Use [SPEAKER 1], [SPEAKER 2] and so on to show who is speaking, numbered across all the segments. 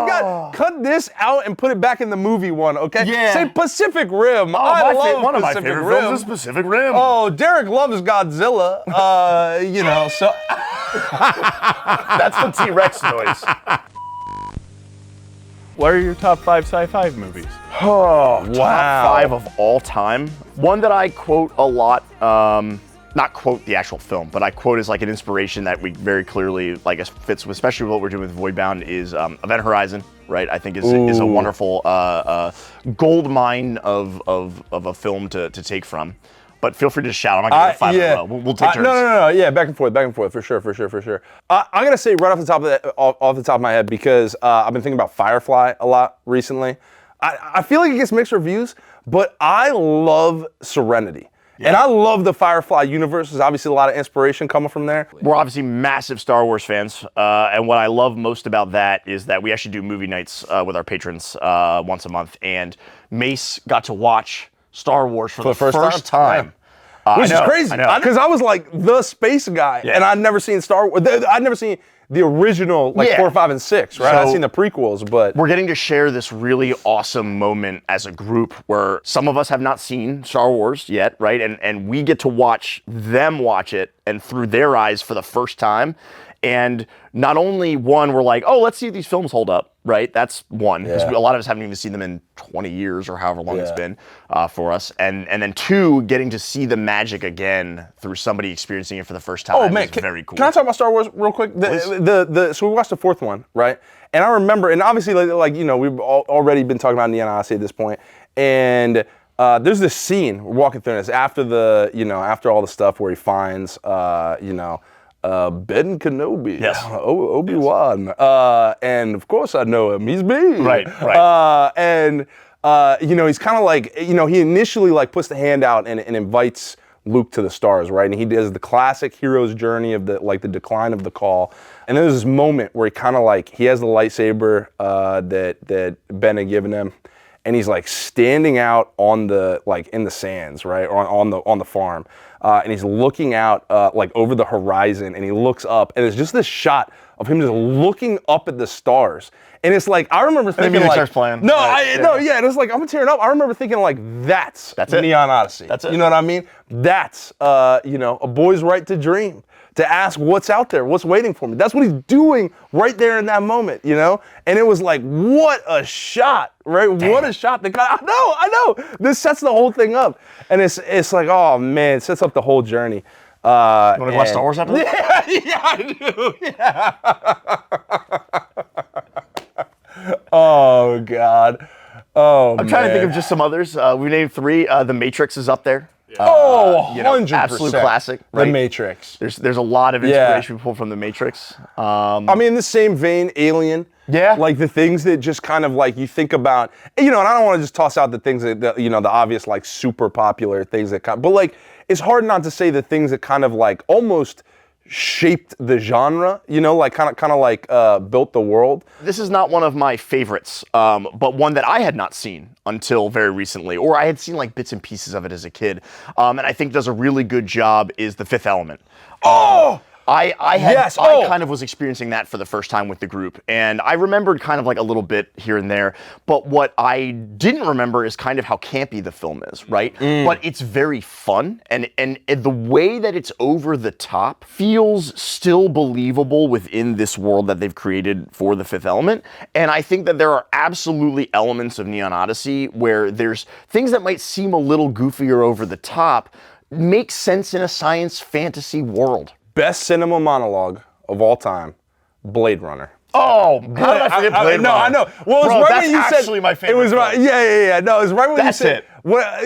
[SPEAKER 1] God, cut this out and put it back in the movie one, okay?
[SPEAKER 2] Yeah.
[SPEAKER 1] Say Pacific Rim.
[SPEAKER 2] Oh,
[SPEAKER 1] I love
[SPEAKER 2] one of my
[SPEAKER 1] Pacific
[SPEAKER 2] favorite
[SPEAKER 1] Rim.
[SPEAKER 2] films is Pacific Rim.
[SPEAKER 1] Oh, Derek loves Godzilla. So.
[SPEAKER 2] That's the T-Rex noise.
[SPEAKER 3] What are your top 5 sci-fi movies?
[SPEAKER 2] Oh,
[SPEAKER 1] Wow.
[SPEAKER 2] top 5 of all time. One that I quote a lot, not quote the actual film, but I quote as like an inspiration that we very clearly like fits, especially what we're doing with Voidbound, is Event Horizon, right? I think is a wonderful gold mine of a film to take from. But feel free to shout. I'm not going to 5 in a row. We'll take turns.
[SPEAKER 1] No. Yeah, back and forth, for sure. I'm gonna say right off the top of my head, because I've been thinking about Firefly a lot recently. I feel like it gets mixed reviews, but I love Serenity. Yeah. And I love the Firefly universe. There's obviously a lot of inspiration coming from there.
[SPEAKER 2] We're obviously massive Star Wars fans, and what I love most about that is that we actually do movie nights with our patrons once a month, and Mace got to watch Star Wars for the first time.
[SPEAKER 1] Which is crazy, because I was like the space guy, and I'd never seen Star Wars. I'd never seen the original, 4, 5, and 6, right? I've seen the prequels, but
[SPEAKER 2] we're getting to share this really awesome moment as a group where some of us have not seen Star Wars yet, right? And we get to watch them watch it, and through their eyes for the first time. And not only one, we're like, oh, let's see if these films hold up, right? That's one, because a lot of us haven't even seen them in 20 years or however long it's been for us. And then 2, getting to see the magic again through somebody experiencing it for the first time is very cool.
[SPEAKER 1] Can I talk about Star Wars real quick? So we watched the 4th one, right? And I remember, and obviously, we've already been talking about Neon Odyssey at this point, and there's this scene we're walking through, and it's after after all the stuff where he finds, Ben Kenobi, Obi-Wan, and of course I know him. He's me,
[SPEAKER 2] right.
[SPEAKER 1] He's kind of like, he initially puts the hand out and invites Luke to the stars, right? And he does the classic hero's journey of the decline of the call. And then there's this moment where he kind of he has the lightsaber that Ben had given him, and he's standing out on the in the sands, right, or on the farm. And he's looking out over the horizon, and he looks up, and it's just this shot of him just looking up at the stars. And it's I remember thinking
[SPEAKER 2] starts playing.
[SPEAKER 1] No, and it's I'm tearing up. I remember thinking that's
[SPEAKER 2] it.
[SPEAKER 1] Neon Odyssey.
[SPEAKER 2] That's it.
[SPEAKER 1] You know what I mean? That's a boy's right to dream, to ask what's out there, what's waiting for me. That's what he's doing right there in that moment, And it was what a shot, right? Damn. What a shot. I know. This sets the whole thing up. And it's oh man, it sets up the whole journey. You
[SPEAKER 2] want to watch Star Wars after this?
[SPEAKER 1] Yeah, I do. Yeah. Oh God. Oh,
[SPEAKER 2] I'm trying to think of just some others. We named 3. The Matrix is up there.
[SPEAKER 1] 100%.
[SPEAKER 2] Absolute classic. Right?
[SPEAKER 1] The Matrix.
[SPEAKER 2] There's a lot of inspiration we pull from The Matrix.
[SPEAKER 1] In the same vein, Alien.
[SPEAKER 2] Yeah.
[SPEAKER 1] The things that just kind of you think about, and I don't want to just toss out the things that the obvious super popular things that but it's hard not to say the things that kind of almost shaped the genre, kind of built the world.
[SPEAKER 2] This is not one of my favorites, but one that I had not seen until very recently, or I had seen bits and pieces of it as a kid, and I think does a really good job, is The Fifth Element. I kind of was experiencing that for the first time with the group, and I remembered kind of a little bit here and there, but what I didn't remember is kind of how campy the film is, right? But it's very fun, and the way that it's over the top feels still believable within this world that they've created for The Fifth Element, and I think that there are absolutely elements of Neon Odyssey where there's things that might seem a little goofier over the top, make sense in a science fantasy world.
[SPEAKER 1] Best cinema monologue of all time, Blade Runner.
[SPEAKER 2] Oh, how did I forget Blade Runner?
[SPEAKER 1] No, I know. Well,
[SPEAKER 2] Bro, that's actually my favorite.
[SPEAKER 1] It was right. Yeah. No, it was right when
[SPEAKER 2] that's
[SPEAKER 1] you said.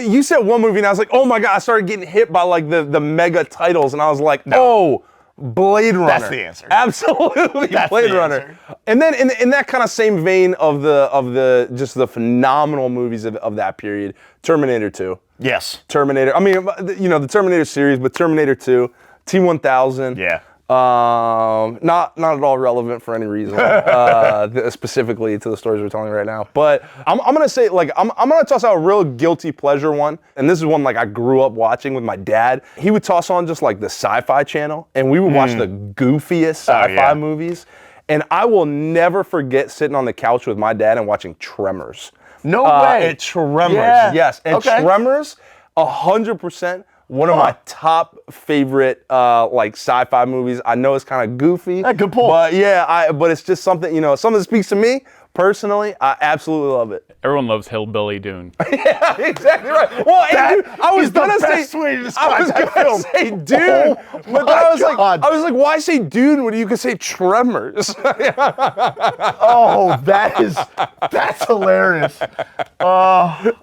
[SPEAKER 1] You said one movie, and I was like, oh my God! I started getting hit by the mega titles, and I was like, oh, Blade Runner.
[SPEAKER 2] That's the answer.
[SPEAKER 1] Absolutely,
[SPEAKER 2] that's
[SPEAKER 1] Blade
[SPEAKER 2] the
[SPEAKER 1] Runner.
[SPEAKER 2] Answer.
[SPEAKER 1] And then in that kind of same vein of the just the phenomenal movies of that period, Terminator 2.
[SPEAKER 2] Yes.
[SPEAKER 1] Terminator. The Terminator series, but Terminator 2. T-1000.
[SPEAKER 2] Yeah.
[SPEAKER 1] Not at all relevant for any reason, specifically to the stories we're telling right now. But I'm gonna say I'm gonna toss out a real guilty pleasure one, and this is one I grew up watching with my dad. He would toss on just the Sci-Fi channel, and we would watch the goofiest sci-fi movies. And I will never forget sitting on the couch with my dad and watching Tremors.
[SPEAKER 2] No way.
[SPEAKER 1] Tremors,
[SPEAKER 2] Yeah.
[SPEAKER 1] yes. And
[SPEAKER 2] Okay.
[SPEAKER 1] Tremors, 100%. One of my top favorite like sci-fi movies. I know it's kind of goofy.
[SPEAKER 2] Good pull.
[SPEAKER 1] But yeah, but it's just something, something that speaks to me personally. I absolutely love it.
[SPEAKER 3] Everyone loves Hillbilly Dune.
[SPEAKER 1] Yeah, exactly right. Well, and dude, I was gonna say Dune, but then I was like, why say Dune when you could say Tremors?
[SPEAKER 2] Oh, that's hilarious.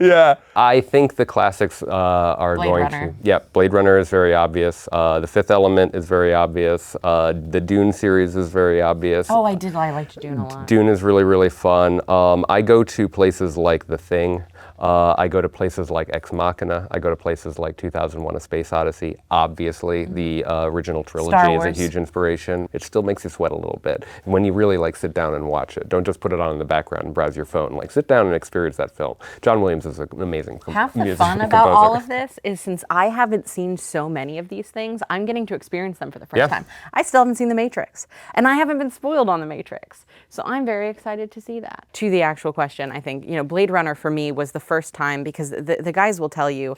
[SPEAKER 1] Yeah.
[SPEAKER 4] I think the classics are
[SPEAKER 5] Blade
[SPEAKER 4] going
[SPEAKER 5] Runner.
[SPEAKER 4] to. Yep, Blade Runner is very obvious. The Fifth Element is very obvious. The Dune series is very obvious.
[SPEAKER 5] Oh, I liked Dune a lot.
[SPEAKER 4] Dune is really, really fun. I go to places like The Thing. I go to places like Ex Machina. I go to places like 2001: A Space Odyssey. Obviously, the original trilogy
[SPEAKER 5] Star
[SPEAKER 4] is a
[SPEAKER 5] Wars.
[SPEAKER 4] huge inspiration. It still makes you sweat a little bit when you really sit down and watch it. Don't just put it on in the background and browse your phone. Sit down and experience that film. John Williams is an amazing
[SPEAKER 5] Half the
[SPEAKER 4] musical
[SPEAKER 5] fun about
[SPEAKER 4] composer.
[SPEAKER 5] all of this is since I haven't seen so many of these things, I'm getting to experience them for the first
[SPEAKER 4] Yeah.
[SPEAKER 5] time. I still haven't seen The Matrix, and I haven't been spoiled on The Matrix. So I'm very excited to see that. To the actual question, I think, Blade Runner for me was the first time, because the guys will tell you,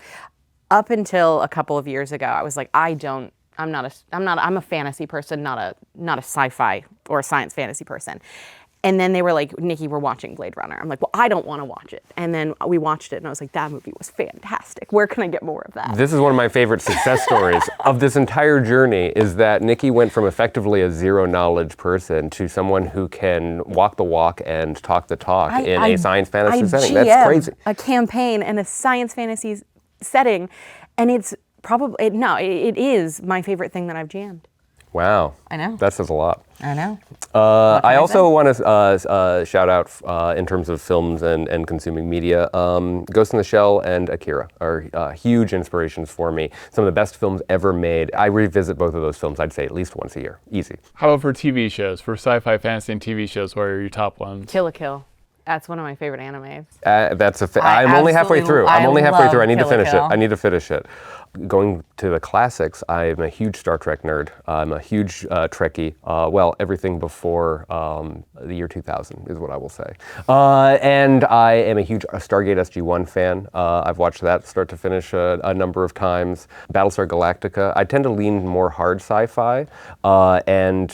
[SPEAKER 5] up until a couple of years ago, I was like, I'm a fantasy person, not a sci-fi or a science fantasy person. And then they were like, Nikki, we're watching Blade Runner. I'm like, well, I don't want to watch it. And then we watched it, and I was like, that movie was fantastic. Where can I get more of that?
[SPEAKER 4] This is one of my favorite success stories of this entire journey, is that Nikki went from effectively a zero knowledge person to someone who can walk the walk and talk the talk in a science fantasy setting. That's
[SPEAKER 5] GM
[SPEAKER 4] crazy.
[SPEAKER 5] A campaign in a science fantasy setting, and it's probably, it is my favorite thing that I've jammed.
[SPEAKER 4] Wow.
[SPEAKER 5] I know.
[SPEAKER 4] That says a lot.
[SPEAKER 5] I know.
[SPEAKER 4] I also want to shout out in terms of films and consuming media. Ghost in the Shell and Akira are huge inspirations for me. Some of the best films ever made. I revisit both of those films, I'd say, at least once a year. Easy.
[SPEAKER 3] How about for TV shows? For sci-fi, fantasy, and TV shows, what are your top ones?
[SPEAKER 5] Kill la Kill. That's one of my favorite animes.
[SPEAKER 4] I'm only halfway through. I need to
[SPEAKER 5] love
[SPEAKER 4] finish it.
[SPEAKER 5] Kill la
[SPEAKER 4] I need to finish it. Going to the classics, I'm a huge Star Trek nerd. I'm a huge Trekkie. Everything before the year 2000 is what I will say. And I am a huge Stargate SG-1 fan. I've watched that start to finish a number of times. Battlestar Galactica. I tend to lean more hard sci-fi, and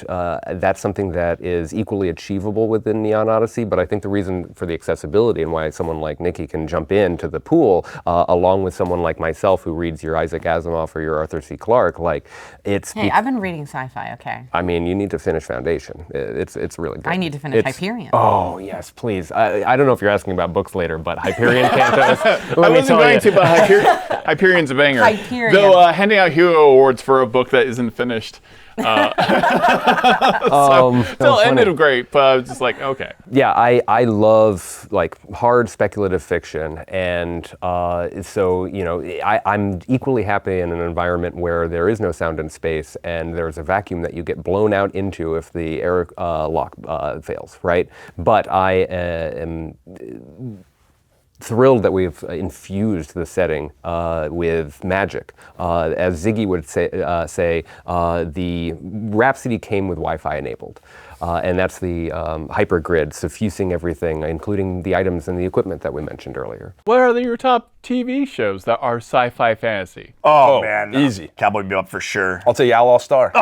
[SPEAKER 4] that's something that is equally achievable within Neon Odyssey, but I think the reason for the accessibility and why someone like Nikki can jump into the pool, along with someone like myself who reads your Isaac Asimov or your Arthur C. Clarke,
[SPEAKER 5] Hey, I've been reading sci-fi, okay?
[SPEAKER 4] I mean, you need to finish Foundation. It's really good.
[SPEAKER 5] I need to finish Hyperion.
[SPEAKER 4] Oh, yes, please. I don't know if you're asking about books later, but Hyperion Cantos,
[SPEAKER 3] I wasn't going to, but Hyperion's a banger.
[SPEAKER 5] Hyperion.
[SPEAKER 3] Though handing out hero awards for a book that isn't finished. Still ended great, but I was just like, okay.
[SPEAKER 4] Yeah, I love hard speculative fiction, and so I'm equally happy in an environment where there is no sound in space and there's a vacuum that you get blown out into if the air lock fails, right? But I am thrilled that we've infused the setting with magic. As Ziggy would say, the Rhapsody came with Wi-Fi enabled. And that's the hypergrid, suffusing everything, including the items and the equipment that we mentioned earlier.
[SPEAKER 3] What are your top TV shows that are sci-fi fantasy?
[SPEAKER 2] Oh, man.
[SPEAKER 1] easy.
[SPEAKER 2] Cowboy Bebop for sure.
[SPEAKER 1] I'll take Outlaw Star.
[SPEAKER 2] You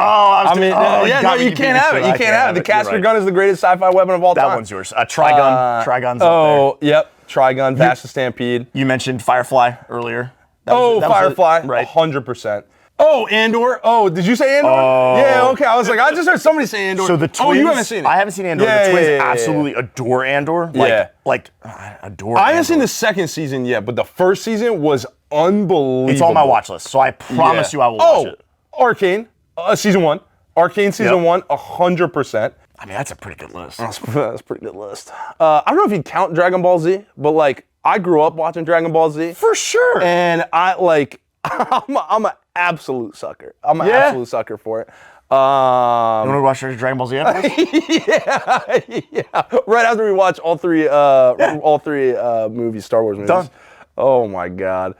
[SPEAKER 1] can't have it. You can't have it. The Caster gun is the greatest sci-fi weapon of all time.
[SPEAKER 2] That one's yours. Trigun. Trigun's up
[SPEAKER 1] Oh, yep. Trigun, Vash the Stampede.
[SPEAKER 2] there. You mentioned Firefly earlier.
[SPEAKER 1] Firefly,
[SPEAKER 2] right.
[SPEAKER 1] 100%. Oh, Andor. Oh, did you say Andor? Yeah, okay. I was like, I just heard somebody say Andor.
[SPEAKER 2] So the twins.
[SPEAKER 1] Oh, you haven't seen it.
[SPEAKER 2] I haven't seen Andor.
[SPEAKER 1] Yeah,
[SPEAKER 2] the twins
[SPEAKER 1] yeah.
[SPEAKER 2] absolutely adore Andor. Adore.
[SPEAKER 1] I haven't seen
[SPEAKER 2] Andor.
[SPEAKER 1] the second season yet, but the first season was unbelievable.
[SPEAKER 2] It's on my watch list, so I promise you I will watch it.
[SPEAKER 1] Arcane, season 1. Arcane season 1, 100%.
[SPEAKER 2] I mean, that's a pretty good list.
[SPEAKER 1] That's a pretty good list. I don't know if you'd count Dragon Ball Z, but I grew up watching Dragon Ball Z.
[SPEAKER 2] For sure.
[SPEAKER 1] And I'm an absolute sucker. I'm an absolute sucker for it.
[SPEAKER 2] You want to watch Dragon Ball Z after this?
[SPEAKER 1] yeah. Right after we watch all three movies, Star Wars movies.
[SPEAKER 2] Done.
[SPEAKER 1] Oh my God.